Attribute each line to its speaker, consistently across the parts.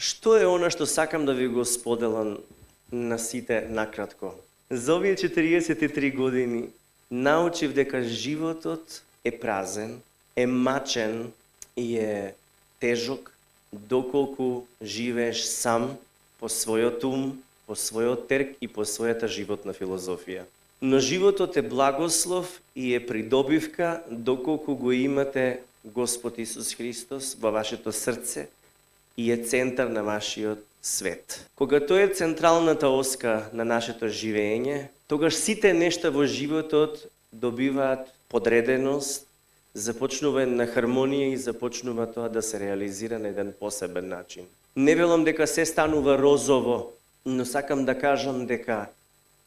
Speaker 1: Што е она што сакам да ви го споделам на сите накратко? За овие 43 години научив дека животот е празен, е мачен и е тежок доколку живееш сам по својот ум, по својот терк и по својата животна филозофија. Но животот е благослов и е придобивка доколку го имате Господ Исус Христос во вашето срце и е центар на вашиот свет. Кога тој е централната оска на нашето живење, тогаш сите нешта во животот добиваат подреденост, започнува една хармонија и започнува тоа да се реализира на еден посебен начин. Не велам дека се станува розово, но сакам да кажам дека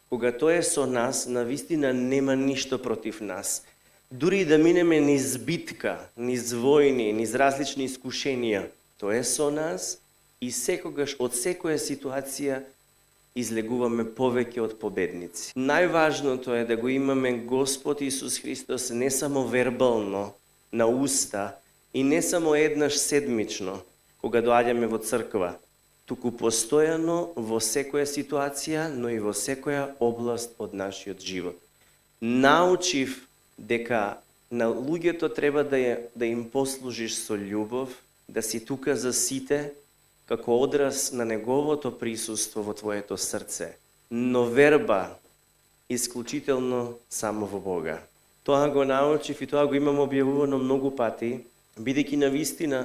Speaker 1: кога тој е со нас, навистина нема ништо против нас. Дури да минеме низ битка, низ војни, низ различни искушенија, тој е со нас и секогаш од секоја ситуација излегуваме повеќе од победници. Најважното е да го имаме Господ Исус Христос не само вербално, на уста, и не само еднаш седмично, кога доаѓаме во црква, туку постојано во секоја ситуација, но и во секоја област од нашиот живот. Научив дека на луѓето треба да им послужиш со љубов, да си тука за сите, како одраз на неговото присуство во твоето срце, но верба исклучително само во Бога. Тоа го научив и тоа го имам објавувано многу пати, бидејќи навистина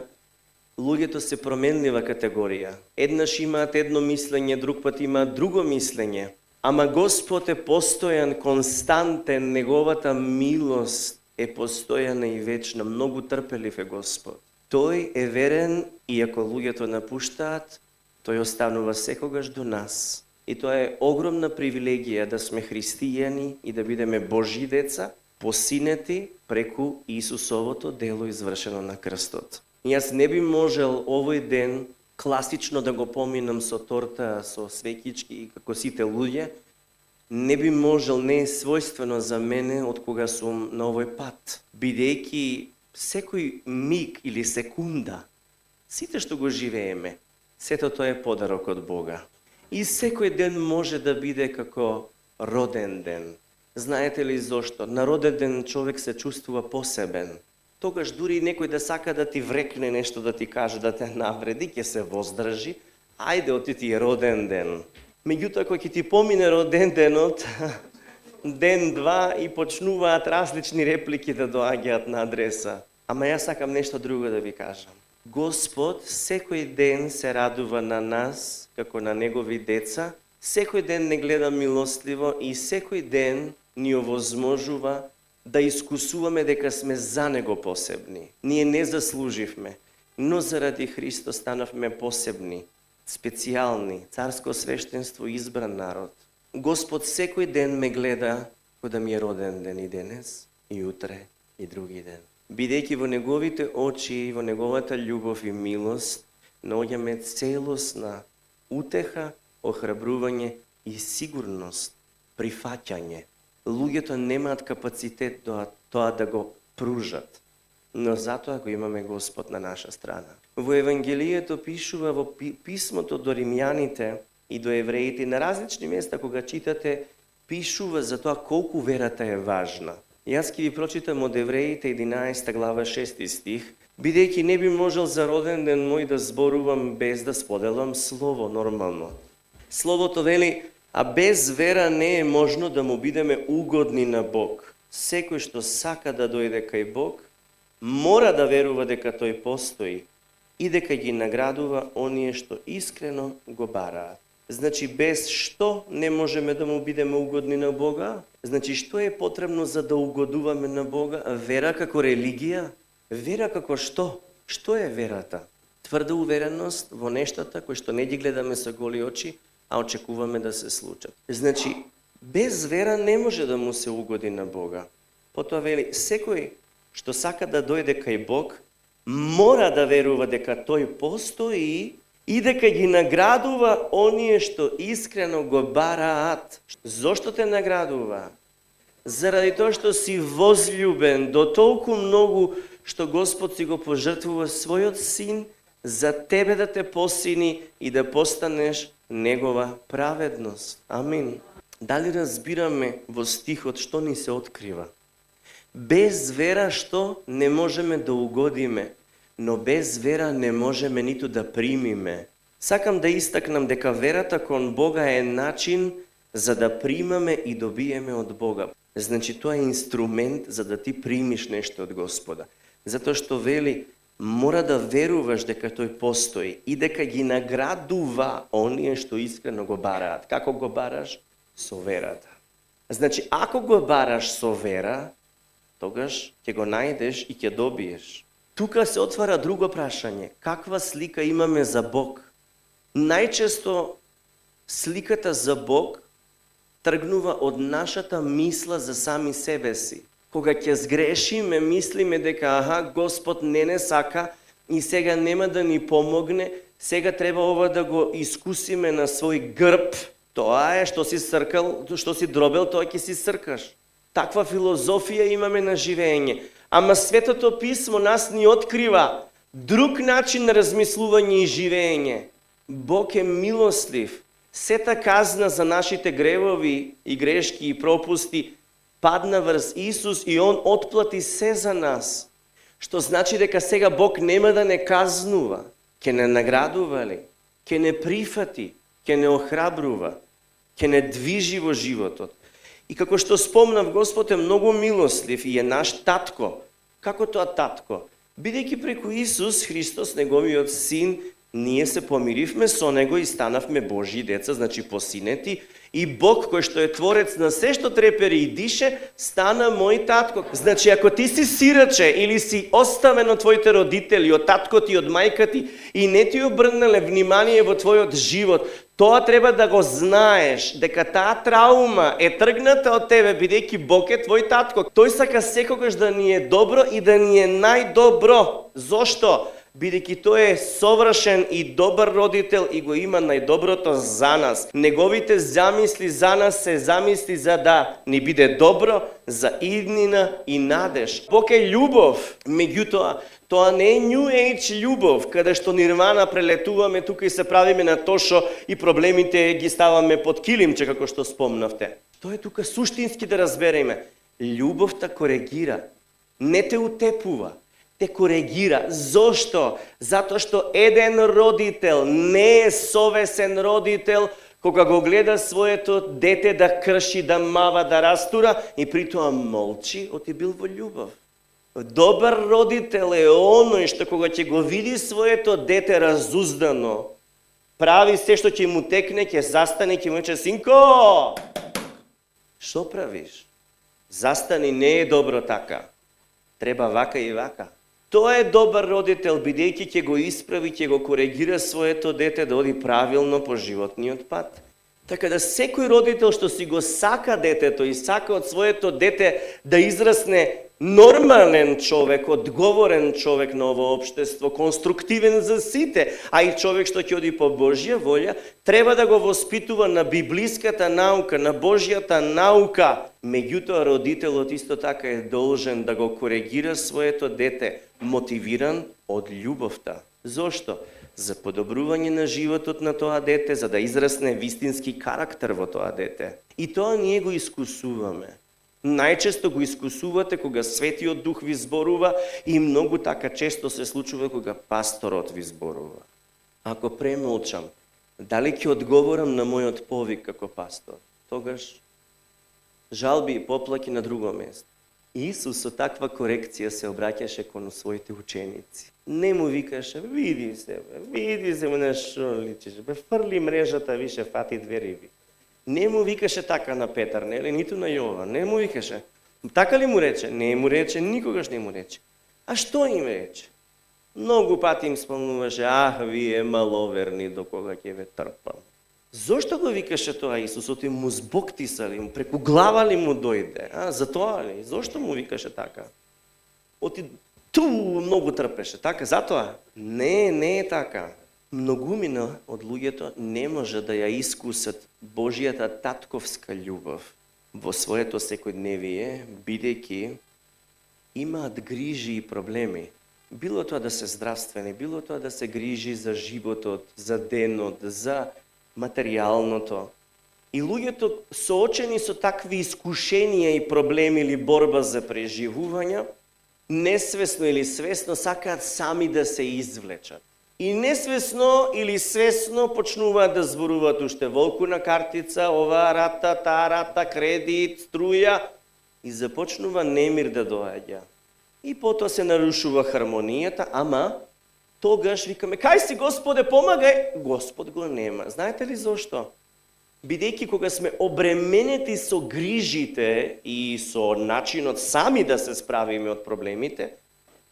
Speaker 1: луѓето се променлива категорија. Еднаш имаат едно мислење, друг пат имаат друго мислење, ама Господ е постојан, константен, неговата милост е постојана и вечна, многу трпелив е Господ. Тој е верен и ако луѓето напуштаат, тој останува секогаш до нас. И тоа е огромна привилегија да сме христијани и да бидеме Божји деца, посинети преку Исусовото дело извршено на крстот. Јас не би можел овој ден класично да го поминам со торта, со свеќички и како сите луѓе, не би можел, не е својствено за мене од кога сум на овој пат, бидејќи секој миг или секунда, сите што го живееме, сето тоа е подарок од Бога. И секој ден може да биде како роден ден. Знаете ли зошто? На роден ден човек се чувствува посебен. Тогаш дури некој да сака да ти врекне нешто, да ти каже, да те навреди, ќе се воздржи. Ајде, оти ти е роден ден. Меѓутоа, кога ќе ти помине роден денот, ден-два и почнуваат различни реплики да доаѓаат на адреса. Ама јас сакам нешто друго да ви кажам. Господ секој ден се радува на нас, како на негови деца, секој ден не гледа милостливо и секој ден ни овозможува да искусуваме дека сме за него посебни. Ние не заслуживме, но заради Христос станавме посебни, специјални, царско свештенство, избран народ. Господ секој ден ме гледа кога ми е роден ден и денес, и утре, и други ден. Бидејќи во неговите очи, во неговата љубов и милост, наоѓаме целосна утеха, охрабрување и сигурност, прифаќање. Луѓето немаат капацитет тоа да го пружат, но затоа го имаме Господ на наша страна. Во Евангелието пишува во писмото до римјаните и до евреите, на различни места кога читате, пишува за тоа колку верата е важна. Јас ќе ви прочитам од Евреите 11 глава 6 стих, бидејќи не би можел за роден ден мој да зборувам без да споделам слово нормално. Словото вели: а без вера не е можно да му бидеме угодни на Бог. Секој што сака да дојде кај Бог, мора да верува дека тој постои и дека ги наградува оние што искрено го бараат. Значи, без што не можеме да му бидеме угодни на Бога? Значи, што е потребно за да угодуваме на Бога? Вера како религија? Вера како што? Што е верата? Тврда увереност во нештата кои што не ги гледаме со голи очи, а очекуваме да се случат. Значи, без вера не може да му се угоди на Бога. Потоа вели, секој што сака да дојде кај Бог, мора да верува дека тој постои и дека ги наградува оние што искрено го бараат. Зошто те наградува? Заради тоа што си возљубен до толку многу што Господ си го пожртвува својот син за тебе да те посини и да постанеш негова праведност. Амин. Дали разбираме во стихот што ни се открива? Без вера што не можеме да угодиме, но без вера не можеме ниту да примиме. Сакам да истакнам дека верата кон Бога е начин за да примаме и добиеме од Бога. Значи тоа е инструмент за да ти примиш нешто од Господа. Затоа што вели, мора да веруваш дека тој постои и дека ги наградува оние што искрено го бараат. Како го бараш? Со верата. Значи, ако го бараш со вера, тогаш ќе го најдеш и ќе добиеш. Тука се отвара друго прашање. Каква слика имаме за Бог? Најчесто сликата за Бог тргнува од нашата мисла за сами себе си. Кога ќе сгрешиме, мислиме дека Господ не сака и сега нема да ни помогне, сега треба ова да го искусиме на свој грб. Тоа е што си сркал, што си дробел, тоа ќе си сркаш. Таква филозофија имаме на живење. Ама Светото Писмо нас ни открива друг начин на размислување и живење. Бог е милостив. Сета казна за нашите гревови и грешки и пропусти падна врз Исус и Он отплати се за нас. Што значи дека сега Бог нема да не казнува, ќе не наградува ли, ќе не прифати, ќе не охрабрува, ќе не движи во животот. И како што спомнав, Господ е многу милостлив и е наш татко. Како тоа татко? Бидејќи преку Исус Христос, неговиот син, ние се помиривме со него и станавме Божји деца, значи посинети, и Бог кој што е творец на се што трепери и дише, стана мој татко. Значи, ако ти си сираче или си оставен од твоите родители, од таткот и од мајка ти, и не ти обрнале внимание во твојот живот, тоа треба да го знаеш, дека таа траума е тргната од тебе, бидејќи Бог е твој татко. Тој сака секогаш да ни е добро и да ни е најдобро. Зошто? Бидејќи тој е совршен и добар родител и го има најдоброто за нас. Неговите замисли за нас се замисли за да ни биде добро, за иднина и надеж. Бог е љубов, меѓутоа, тоа не е New Age љубов, каде што нирвана прелетуваме тука и се правиме на тошо и проблемите ги ставаме под килимче, како што спомнавте. Тоа е тука суштински да разбереме. Љубовта коригира, не те утепува, те коригира. Зошто? Затоа што еден родител не е совесен родител кога го гледа своето дете да крши, да мава, да растура и притоа молчи, оти бил во љубов. Добар родител е оној што кога ќе го види своето дете разуздано, прави се што ќе му текне, ќе застане, ќе му рече: синко, што правиш? Застани, не е добро така. Треба вака и вака. Тоа е добар родител, бидејќи ќе го исправи, ќе го коригира своето дете да оди правилно по животниот пат. Така да секој родител што си го сака детето и сака од своето дете да израсне нормален човек, одговорен човек на ово општество, конструктивен за сите, а и човек што ќе оди по Божја волја, треба да го воспитува на библиската наука, на Божјата наука. Меѓутоа, родителот исто така е должен да го коригира своето дете, мотивиран од љубовта. Зошто? За подобрување на животот на тоа дете, за да израсне вистински карактер во тоа дете. И тоа ние го искусуваме. Најчесто го искусувате кога Светиот Дух ви зборува и многу така често се случува кога пасторот ви зборува. Ако премолчам, дали ќе одговорам на мојот повик како пастор? Тогаш жалби и поплаки на друго место. Исус со таква корекција се обраќаше кон своите ученици. Не му викаше: види се на шо личиш, фрли мрежата, више фати две риби. Не му викаше така на Петар, нели, ниту на Јован, не му викаше. Така ли му рече? Не му рече, никогаш не му рече. А што им рече? Многу пати им спомнуваше: вие маловерни, до кога ќе ве трпам. Зошто го викаше тоа Исус? Оти му збоктисали, преку глава ли му дојде? За тоа ли? Зошто му викаше така? Оти многу трпеше, така? Затоа? Не е така. Многумина од луѓето не може да ја искусат Божјата татковска љубов во своето секојдневие, бидејќи имаат грижи и проблеми. Било тоа да се здравствени, било тоа да се грижи за животот, за денот, за материјалното. И луѓето соочени со такви искушенија и проблеми или борба за преживување, несвесно или свесно сакаат сами да се извлечат. И несвесно или свесно почнуваат да зборуваат уште волку на картица, оваа рата, таа рата, кредит, струја, и започнува немир да доаѓа. И потоа се нарушува хармонијата, ама тогаш викаме, кај си Господе, помагај, Господ го нема. Знаете ли зошто? Бидејќи кога сме обременети со грижите и со начинот сами да се справиме од проблемите,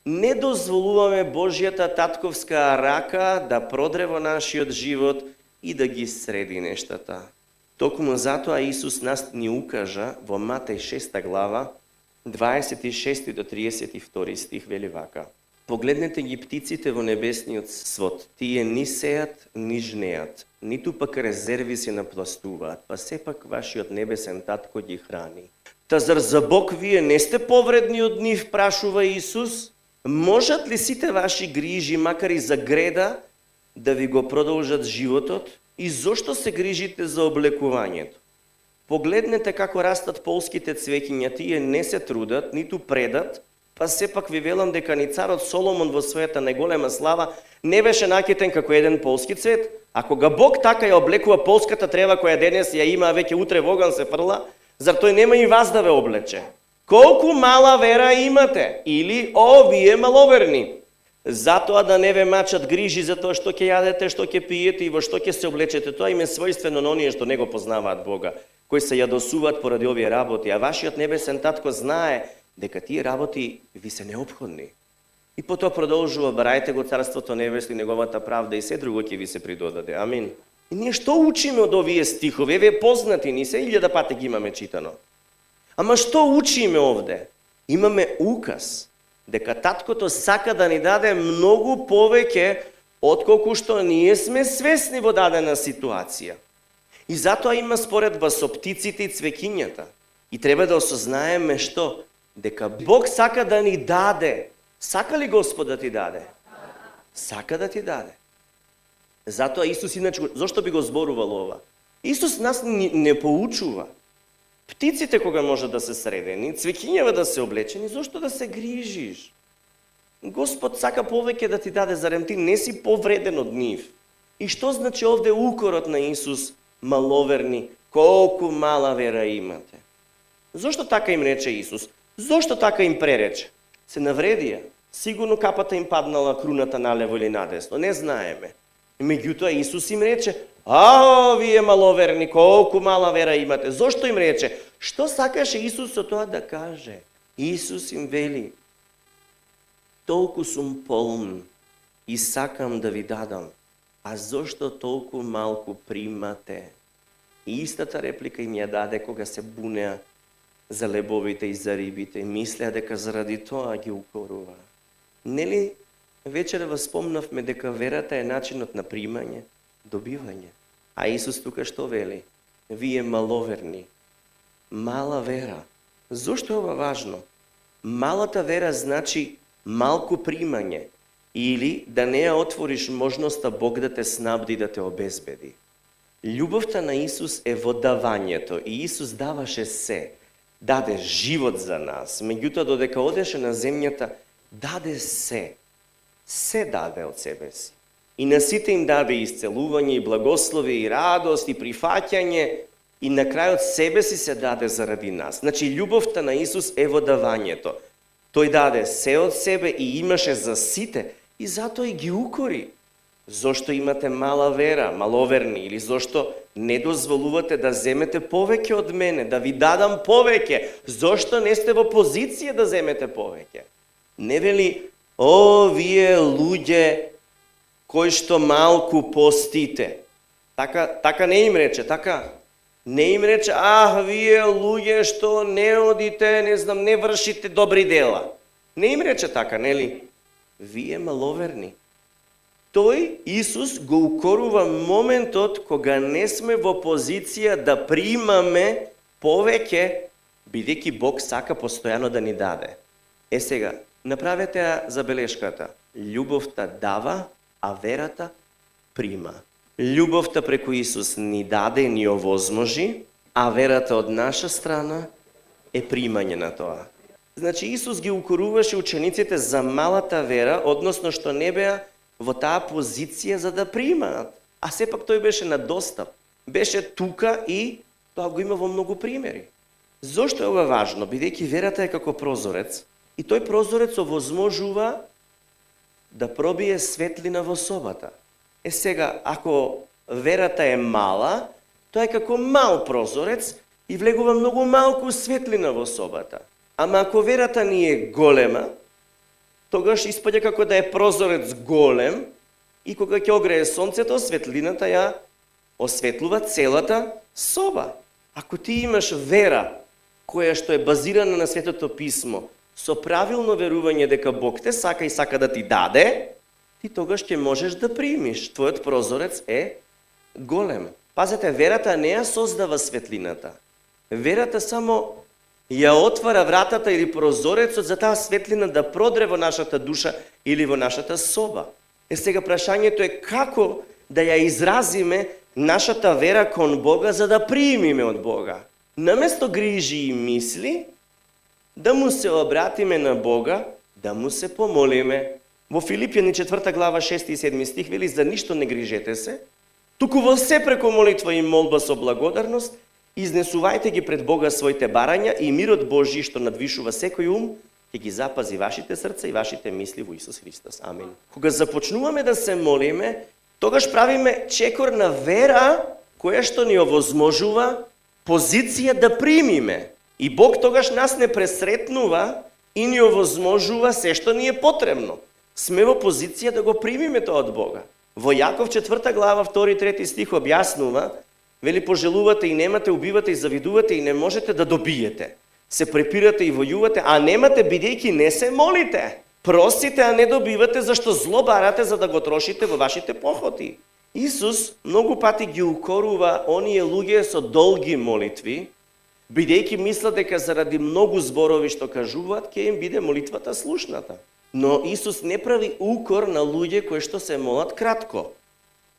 Speaker 1: не дозволуваме Божјата татковска рака да продре во нашиот живот и да ги среди нештата. Токму затоа Исус нас ни укажа во Матеј 6 глава, 26 до 32 стих вели вака. Погледнете ги птиците во небесниот свод, тие ни сеат, ни жнеат, ниту пак резерви се напластуваат, па сепак вашиот небесен татко ги храни. Та зар за Бог вие не сте повредни од нив, прашува Исус? Можат ли сите ваши грижи, макар и за греда, да ви го продолжат животот? И зошто се грижите за облекувањето? Погледнете како растат полските цвеќиња, тие не се трудат, ниту предат, па сепак ви велам дека ни царот Соломон во својата најголема слава не беше накитен како еден полски цвет. А кога Бог така ја облекува полската трева која денес ја има, веќе утре во оган се фрла, зар тој нема и вас да ве облече? Колку мала вера имате? Или, вие маловерни? Затоа да не ве мачат грижи за тоа што ќе јадете, што ќе пиете и во што ќе се облечете. Тоа им е својствено на оние што не го познаваат Бога, кои се јадосуваат поради овие работи, а вашиот небесен татко знае дека тие работи ви се неопходни. И потоа продолжува, барајте го царството небесно и неговата правда и се друго ќе ви се придодаде. Амин. И ние што учиме од овие стихови? Еве познати ни се, 1000 пати ги имаме читано. Ама што учиме овде? Имаме указ дека таткото сака да ни даде многу повеќе отколку што ние сме свесни во дадена ситуација. И затоа има споредба со птиците и цвеќињата. И треба да осознаеме што? Дека Бог сака да ни даде. Сака ли Господ да ти даде? Сака да ти даде. Затоа Исус иначе, зошто би го зборувал ова? Исус нас не поучува. Птиците кога можат да се средени, цвеќињава да се облечени, зошто да се грижиш? Господ сака повеќе да ти даде, зарем ти не си повреден од нив. И што значи овде укорот на Исус, маловерни, колку мала вера имате? Зошто така им рече Исус? Зошто така им пререче? Се навредија. Сигурно капата им паднала, круната налево или надесно, не знаеме. Меѓутоа Исус им рече, вие маловерни, колку мала вера имате. Зошто им рече? Што сакаше Исус со тоа да каже? Исус им вели, толку сум полн и сакам да ви дадам, а зошто толку малку примате? И истата реплика им ја даде кога се бунеа за лебовите и за рибите. Мислеа дека заради тоа ги укорува. Нели вечера вас спомнавме дека верата е начинот на примање, добивање. А Исус тука што вели? Вие маловерни. Мала вера. Зошто е ова важно? Малата вера значи малку примање или да не ја отвориш можноста Бог да те снабди, да те обезбеди. Љубовта на Исус е во давањето и Исус даваше се. Даде живот за нас. Меѓутоа, додека одеше на земјата, даде се. Се даде од себе си. И на сите им даде исцелување, и благослови, и радост, и прифаќање, и на крајот себе си се даде заради нас. Значи, љубовта на Исус е во давањето. Тој даде се од себе и имаше за сите, и затоа и ги укори. Зошто имате мала вера, маловерни, или зошто не дозволувате да земете повеќе од мене, да ви дадам повеќе? Зошто не сте во позиција да земете повеќе? Не вели, вие луѓе кои што малку постите. Така не им рече, така. Не им рече, вие луѓе што не одите, не вршите добри дела. Не им рече така, нели? Вие маловерни. Тој, Исус, го укорува моментот кога не сме во позиција да примаме повеќе, бидејќи Бог сака постојано да ни даде. Сега, Направете ја забелешката. Љубовта дава, а верата прима. Љубовта преку Исус ни даде, ни овозможи, а верата од наша страна е примање на тоа. Значи Исус ги укоруваше учениците за малата вера, односно што не беа во таа позиција за да примаат. А сепак тој беше на достап. Беше тука и тоа го има во многу примери. Зошто е ова важно? Бидејќи верата е како прозорец и тој прозорец овозможува да пробие светлина во собата. Сега, ако верата е мала, тоа е како мал прозорец и влегува многу малку светлина во собата. Ама ако верата ни е голема, тогаш испаѓа како да е прозорец голем и кога ќе огрее сонцето, светлината ја осветлува целата соба. Ако ти имаш вера која што е базирана на Светото Писмо, со правилно верување дека Бог те сака и сака да ти даде, ти тогаш ќе можеш да примиш. Твојот прозорец е голем. Пазете, верата не ја создава светлината. Верата само ја отвара вратата или прозорецот за таа светлина да продре во нашата душа или во нашата соба. Сега прашањето е како да ја изразиме нашата вера кон Бога за да примиме од Бога. Наместо грижи и мисли, да му се обратиме на Бога, да му се помолиме. Во Филипјани 4 глава 6 и 7 стих вели: за ништо не грижете се, туку во се преку молитва и молба со благодарност, изнесувајте ги пред Бога своите барања и мирот Божји што надвишува секој ум, ќе ги запази вашите срца и вашите мисли во Исус Христос. Амин. Кога започнуваме да се молиме, тогаш правиме чекор на вера која што ни овозможува позиција да примиме. И Бог тогаш нас не пресретнува и ни овозможува се што ни е потребно. Сме во позиција да го примиме тоа од Бога. Во Јаков 4 глава 2-3 стих објаснува, вели: пожелувате и немате, убивате и завидувате и не можете да добиете. Се препирате и војувате, а немате бидејќи не се молите. Просите, а не добивате, зашто зло барате за да го трошите во вашите похоти. Исус многу пати ги укорува оние луѓе со долги молитви, бидејќи мислат дека заради многу зборови што кажуваат, ќе им биде молитвата слушната. Но Исус не прави укор на луѓе кои што се молат кратко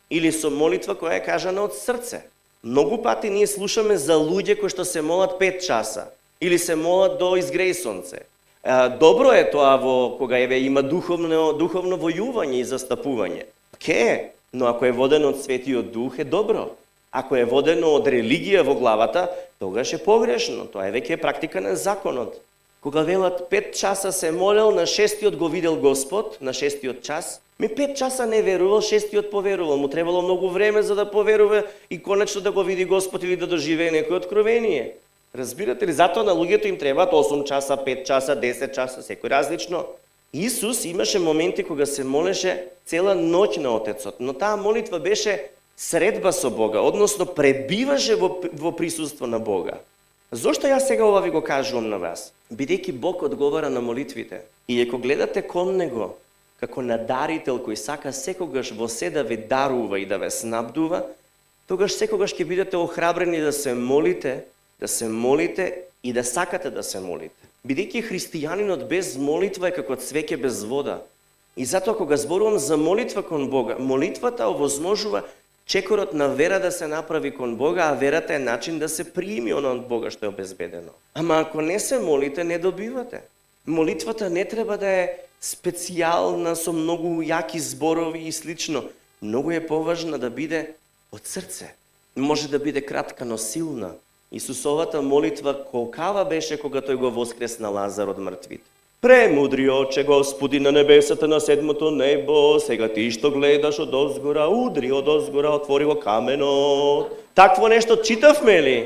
Speaker 1: или со молитва која е кажана од срце. Многу пати ние слушаме за луѓе кои што се молат 5 часа или се молат до изгреј сонце. Добро е тоа кога има духовно војување и застапување. Но ако е водено од Светиот Дух е добро. Ако е водено од религија во главата, тогаш е погрешно. Тоа е веќе практика на законот. Кога велат 5 часа се молел, на 6-тиот го видел Господ, на 6-тиот час, 5 часа не верувал, 6-тиот поверувал. Му требало многу време за да поверува и конечно да го види Господ или да доживее некој откровение. Разбирате ли? Затоа на луѓето им требаат 8 часа, 5 часа, 10 часа, секој различно. Исус имаше моменти кога се молеше цела ноќ на Отецот, но таа молитва беше средба со Бога, односно пребиваше во присуство на Бога. Зошто јас сега ова ви го кажувам на вас? Бидејќи Бог одговара на молитвите. И ако гледате кон Него како на дарител кој сака секогаш во се да ви дарува и да ве снабдува, тогаш секогаш ќе бидете охрабрени да се молите и да сакате да се молите. Бидејќи христијанинот без молитва е како цвеќе без вода. И затоа кога зборувам за молитва кон Бога, молитвата овозможува чекорот на вера да се направи кон Бога, а верата е начин да се прими оно од Бога што е обезбедено. Ама ако не се молите, не добивате. Молитвата не треба да е специјална со многу јаки зборови и слично. Многу е поважна да биде од срце. Може да биде кратка, но силна. Исусовата молитва колкава беше кога тој го воскресна Лазар од мртвите. Премудри Оче Господи на небесата, на седмото небо, сега ти што гледаш од озгора, удри од озгора, отвори го каменот. Такво нешто читавме ли?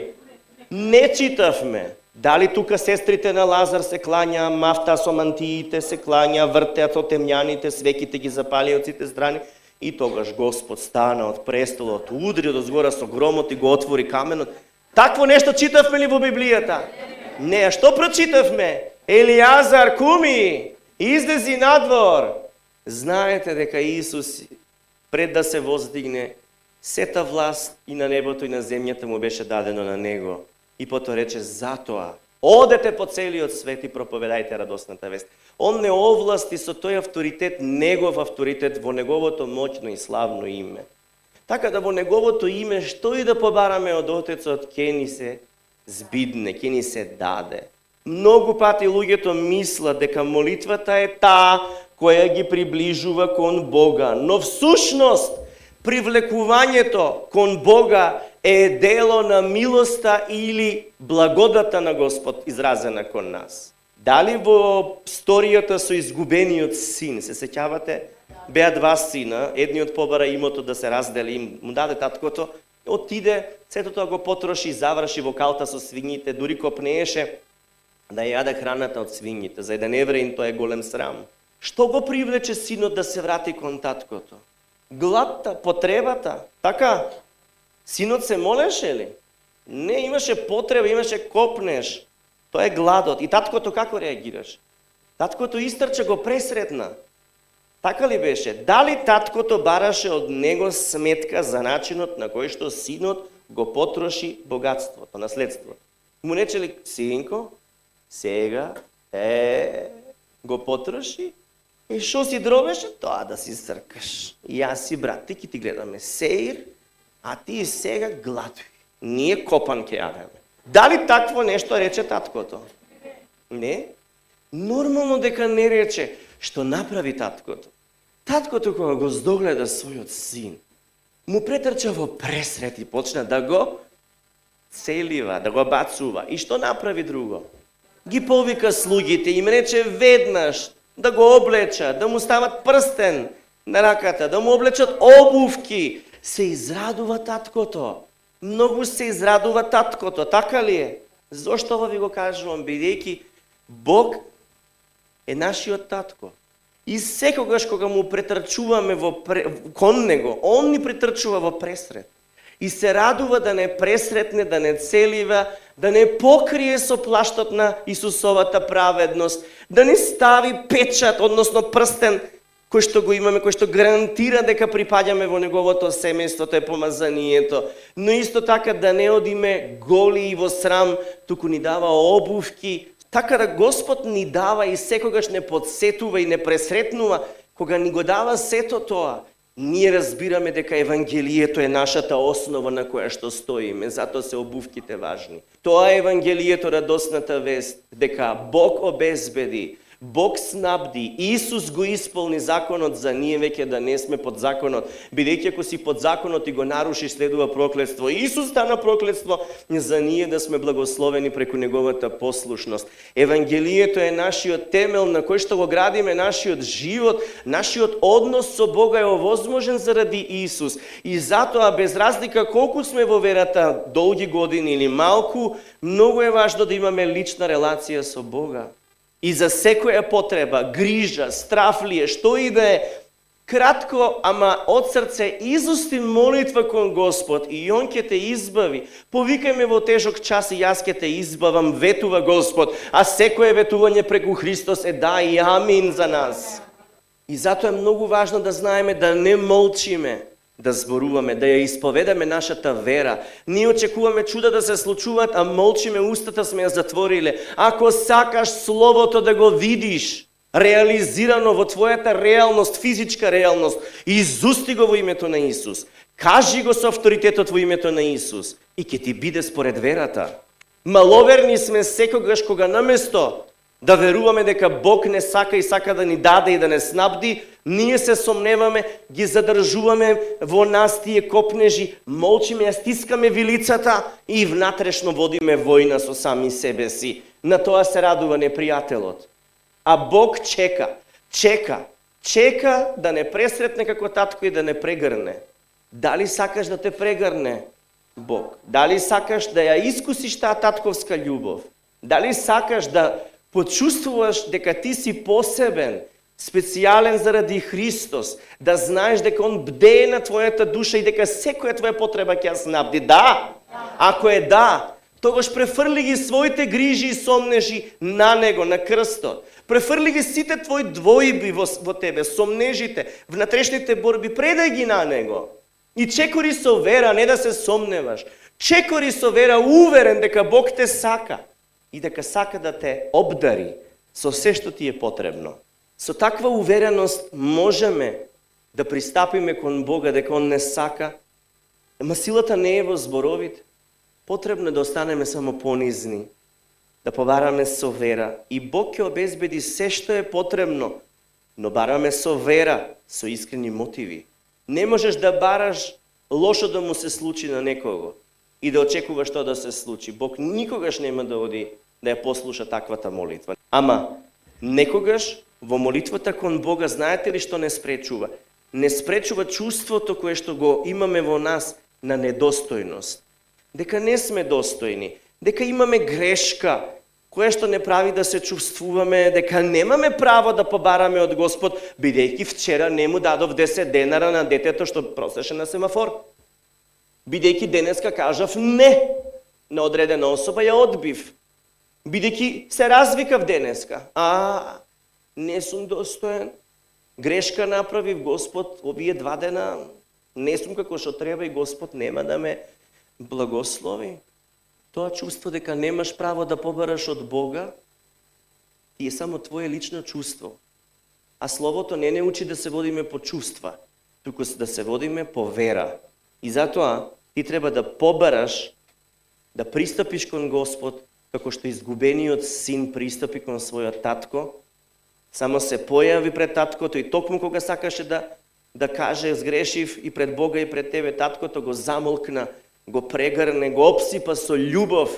Speaker 1: Не читавме. Дали тука сестрите на Лазар се клања, мафта со мантиите се клања, вртеат од темјаните, свеките ги запали од сите страни, и тогаш Господ стана од престолот, удри од озгора со громот и го отвори каменот. Такво нешто читавме ли во Библијата? Не, а што прочитавме? Елијазар, куми, излези надвор. Знаете дека Исус, пред да се воздигне, сета власт и на небото и на земјата му беше дадено на Него. И потоа рече: затоа, одете по целиот свет и проповедајте радосната вест. Он не овласти со тој авторитет, негов авторитет во неговото моќно и славно име. Така да во неговото име, што и да побараме од Отецот, ќе ни се збидне, ќе ни се даде. Многу пати луѓето мислат дека молитвата е таа која ги приближува кон Бога, но всушност привлекувањето кон Бога е дело на милоста или благодата на Господ изразена кон нас. Дали во сторијата со изгубениот син, се сеќавате? Беа два сина, едниот побара имото да се раздели, му даде таткото, отиде, сето тоа го потроши, заврши во калта со свињите, дури копнееше да јаде храната од свињите. За еден евреин тоа е голем срам. Што го привлече синот да се врати кон таткото? Гладта, потребата, така? Синот се молеше ли? Не, имаше потреба, имаше копнеш. Тоа е гладот. И таткото како реагираше? Таткото истрче, го пресретна. Така ли беше? Дали таткото бараше од него сметка за начинот на кој што синот го потроши богатството, наследството? Му рече ли, синко, сега, го потроши? И шо си дробеше? Тоа да си сркаш. И јас си брат, ти гледаме сеир, а ти сега гладуј. Ние копан ке јадеме. Дали такво нешто рече таткото? Не. Нормално дека не рече. Што направи таткото? Таткото кога го здогледа својот син, му претрча во пресрет и почна да го целива, да го бацува. И што направи друго? Ги повика слугите, им рече веднаш да го облечат, да му стават прстен на раката, да му облечат обувки. Се израдува таткото. Многу се израдува таткото, така ли е? Зошто ова ви го кажувам? Бидејќи Бог е нашиот татко. И секогаш кога му претрчуваме кон него, он ни претрчува во пресрет. И се радува да не пресретне, да не целива, да не покрие со плаштот на Исусовата праведност, да не стави печат, односно прстен, кој што го имаме, кој што гарантира дека припаѓаме во неговото семејство, тоа е помазанието, но исто така да не одиме голи и во срам, туку ни дава обувки, така да Господ ни дава и секогаш не подсетува и не пресретнува, кога ни го дава сето тоа. Ние разбираме дека Евангелието е нашата основа на која што стоиме, затоа се обувките важни. Тоа е Евангелието, радосната вест, дека Бог обезбеди, Бог снабди, Исус го исполни законот за ние веќе да не сме под законот, бидејќи ако си под законот и го нарушиш, следува проклетство. Исус стана проклетство за ние да сме благословени преку неговата послушност. Евангелието е нашиот темел на кој што го градиме нашиот живот, нашиот однос со Бога е овозможен заради Исус. И затоа, без разлика колку сме во верата, долги години или малку, многу е важно да имаме лична релација со Бога. И за секоја потреба, грижа, страфлие, што и да е, кратко, ама од срце, изусти молитва кон Господ и Он ќе те избави. Повикај ме во тежок час и јас ќе те избавам, ветува Господ, а секое ветување преку Христос е да и амин за нас. И затоа е многу важно да знаеме да не молчиме, да зборуваме, да ја исповедаме нашата вера. Ние очекуваме чуда да се случуваат, а молчиме, устата сме ја затвориле. Ако сакаш Словото да го видиш, реализирано во твојата реалност, физичка реалност, изусти го во името на Исус. Кажи го со авторитетот во името на Исус и ќе ти биде според верата. Маловерни сме секогаш кога наместо да веруваме дека Бог не сака и сака да ни даде и да не снабди, ние се сомневаме, ги задржуваме во нас тие копнежи, молчиме, ја стискаме вилицата и внатрешно водиме војна со сами себе си. На тоа се радува непријателот. А Бог чека да не пресретне како татко и да не прегрне. Дали сакаш да те прегрне Бог? Дали сакаш да ја искусиш таа татковска љубов? Дали сакаш да почувствуваш дека ти си посебен, специјален заради Христос, да знаеш дека Он бдее на твојата душа и дека секоја твоја потреба ќе ја снабди? Да! Ако е да, тогаш префрли ги своите грижи и сомнежи на Него, на крстот. Префрли ги сите твои двојби во тебе, сомнежите, внатрешните борби, предај ги на Него. И чекори со вера, не да се сомневаш. Чекори со вера, уверен дека Бог те сака и дека сака да те обдари со се што ти е потребно. Со таква увереност можеме да пристапиме кон Бога, дека Он не сака, ама силата не е во зборовите. Потребно е да останеме само понизни, да побараме со вера и Бог ќе обезбеди се што е потребно, но бараме со вера, со искрени мотиви. Не можеш да бараш лошо да му се случи на некого и да очекуваш тоа да се случи. Бог никогаш нема да оди да ја послуша таквата молитва. Ама некогаш во молитвата кон Бога, знаете ли што не спречува? Не спречува чувството кое што го имаме во нас на недостојност. Дека не сме достојни, дека имаме грешка, која што не прави да се чувствуваме, дека немаме право да побараме од Господ, бидејќи вчера не му дадов 10 денара на детето што просеше на семафор. Бидејќи денеска кажав не на одредена особа, ја одбив. Бидејќи се развикав денеска. Не сум достоен. Грешка направив, Господ, овие 2 дена не сум како што треба и Господ нема да ме благослови. Тоа чувство дека немаш право да побараш од Бога, ти е само твое лично чувство. А Словото не учи да се водиме по чувства, туку да се водиме по вера. И затоа ти треба да побараш, да пристапиш кон Господ, како што изгубениот син пристапи кон својот татко, само се појави пред таткото и токму кога сакаше да каже сгрешив и пред Бога и пред тебе, таткото го замолкна, го прегрне, го обсипа со љубов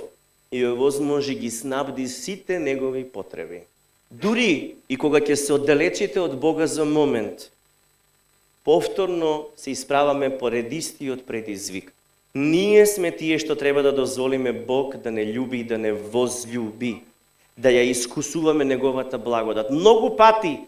Speaker 1: и овозможи ги снабди сите негови потреби. Дури и кога ќе се оддалечите од Бога за момент, повторно се исправаме поред истиот предизвик. Ние сме тие што треба да дозволиме Бог да не љуби и да не возљуби, да ја искусуваме неговата благодат. Многу пати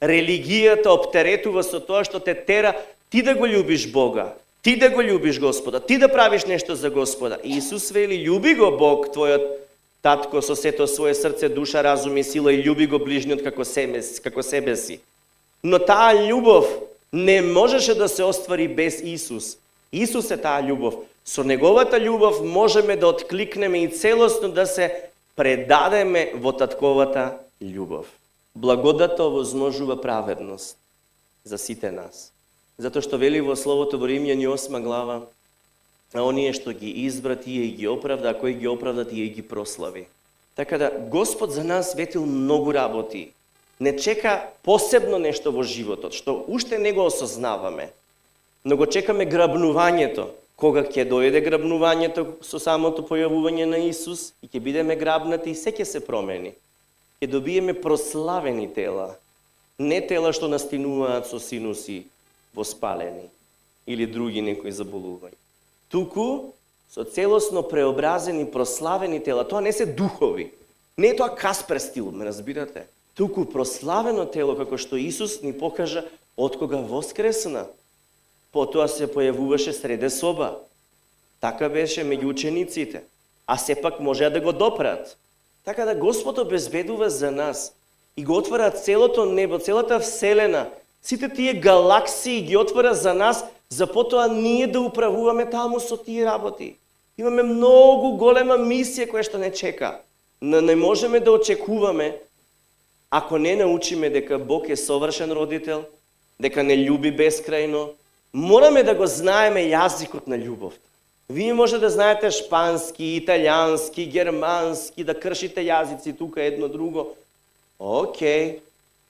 Speaker 1: религијата оптеретува со тоа што те тера ти да го љубиш Бога, ти да го љубиш Господа, ти да правиш нешто за Господа. Исус вели, љуби го Бог, твојот татко, со сето свое срце, душа, разум и сила и љуби го ближниот како себе си. Но таа љубов не можеше да се оствари без Исус. Исус е таа љубов. Со неговата љубов можеме да откликнеме и целосно да се предадеме во татковата љубов. Благодата овозможува праведност за сите нас. Затоа што вели во Словото во Римјани 8 глава, а оние што ги избра, тие и ги оправда, а кој ги оправда, тие и ги прослави. Така да, Господ за нас ветил многу работи. Не чека посебно нешто во животот, што уште не го осознаваме. Но го чекаме грабнувањето. Кога ќе дојде грабнувањето со самото појавување на Исус и ќе бидеме грабнати и се ќе се промени. Ќе добиеме прославени тела, не тела што настинуваат со синуси воспалени или други некои заболувања. Туку со целосно преобразени, прославени тела, тоа не се духови. Не е тоа Каспер стил, ме разбирате? Туку прославено тело како што Исус ни покажа откога воскресна. Потоа се појавуваше среде соба. Така беше меѓу учениците. А сепак можеа да го допрат. Така да Господ обезбедува за нас и го отвара целото небо, целата вселена, сите тие галаксии ги отвара за нас, за потоа ние да управуваме таму со тие работи. Имаме многу голема мисија која што не чека. Но не можеме да очекуваме ако не научиме дека Бог е совршен родител, дека не љуби бескрајно. Мораме да го знаеме јазикот на љубовта. Вие може да знаете шпански, италијански, германски, да кршите јазици тука едно друго. Океј.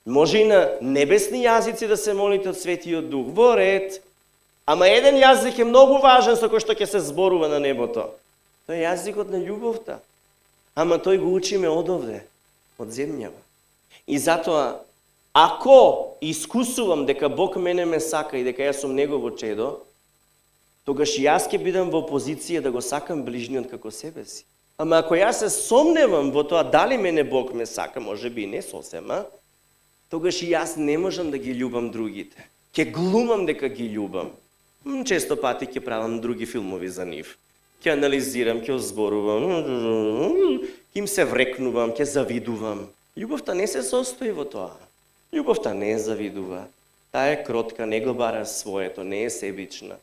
Speaker 1: Може и на небесни јазици да се молите од Светиот Дух. Во ред. Ама еден јазик е многу важен со кој што ќе се зборува на небото. Тој е јазикот на љубовта. Ама тој го учиме одовде, од земјава. И затоа, ако искусувам дека Бог мене ме сака и дека јас сум Негово чедо, тогаш и јас ќе бидам во позиција да го сакам ближниот како себе си. Ама ако јас се сомневам во тоа дали мене Бог ме сака, може би не сосема, тогаш и јас не можам да ги љубам другите. Ќе глумам дека ги љубам. Често пати ќе правам други филмови за нив. Ќе анализирам, ќе озборувам, ќе им се врекнувам, ќе завидувам. Љубовта не се состои во тоа. Љубовта не завидува. Таа е кротка, не го бара своето, не е себична.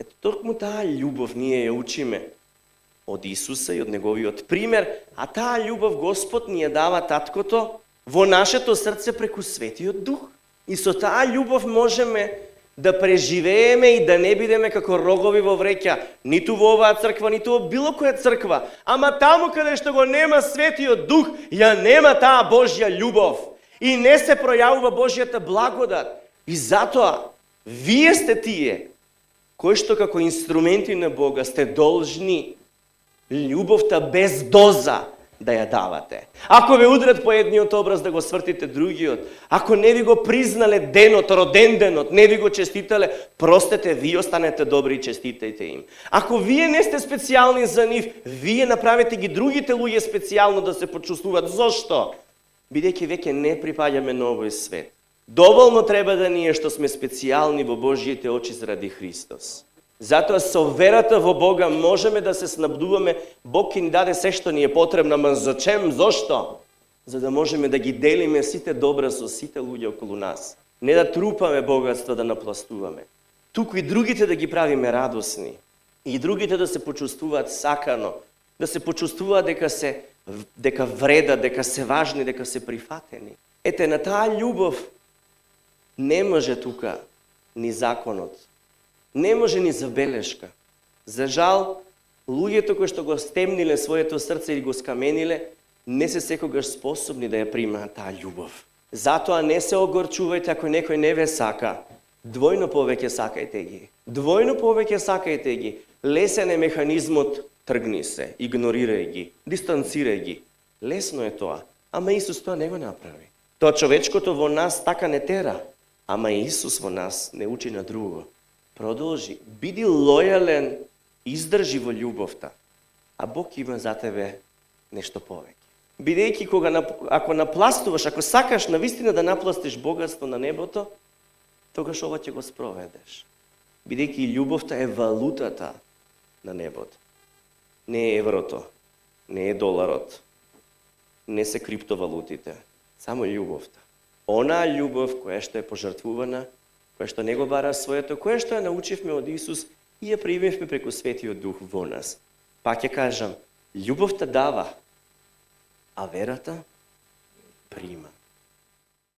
Speaker 1: Ето токму таа љубов ние ја учиме од Исуса и од неговиот пример, а таа љубов Господ ни ја дава таткото во нашето срце преку Светиот Дух. И со таа љубов можеме да преживееме и да не бидеме како рогови во вреќа, ниту во оваа црква, ниту во било која црква. Ама таму каде што го нема Светиот Дух, ја нема таа Божја љубов. И не се пројавува Божјата благодат. И затоа, вие сте тие, кои што како инструменти на Бога сте должни љубовта без доза да ја давате. Ако ве удрат по едниот образ, да го свртите другиот. Ако не ви го признале денот, роден денот, не ви го честитале, простете, вие останете добри и честитајте им. Ако вие не сте специјални за нив, вие направете ги другите луѓе специјално да се почувствуваат. Зошто? Бидејќи веќе не припаѓаме на овој свет. Доволно треба да ни е што сме специјални во Божјите очи заради Христос. Затоа со верата во Бога можеме да се снабдуваме. Бог ќе ни даде се што ни е потребно, ама зачем, зошто? За да можеме да ги делиме сите добра со сите луѓе околу нас. Не да трупаме богатство, да напластуваме. Туку и другите да ги правиме радосни. И другите да се почувствуваат сакано, да се почувствуваат дека вредат, дека се важни, дека се прифатени. Ете, на таа љубов не може тука ни законот. Не може ни забелешка. За жал, луѓето кои што го стемниле своето срце и го скамениле, не се секогаш способни да ја примаат таа љубов. Затоа не се огорчувајте ако некој не ве сака. Двојно повеќе сакајте ги. Двојно повеќе сакајте ги. Лесен е механизмот, тргни се, игнорирај ги, дистанцирај ги. Лесно е тоа, ама Исус тоа не го направи. Тоа човечкото во нас така не тера, ама Исус во нас не учи на друго. Продолжи, биди лојален, издржи во љубовта, а Бог има за тебе нешто повеќе. Бидејќи ако напластуваш, ако сакаш навистина да напластиш богатство на небото, тогаш ова ќе го спроведеш. Бидејќи љубовта е валутата на небото. Не е еврото, не е доларот, не се криптовалутите, само љубовта. Онаа љубов која што е пожртвувана, која што не го бара своето, која што ја научивме од Исус и ја примивме преку Светиот Дух во нас. Пак ќе кажам, љубовта дава, а верата прима.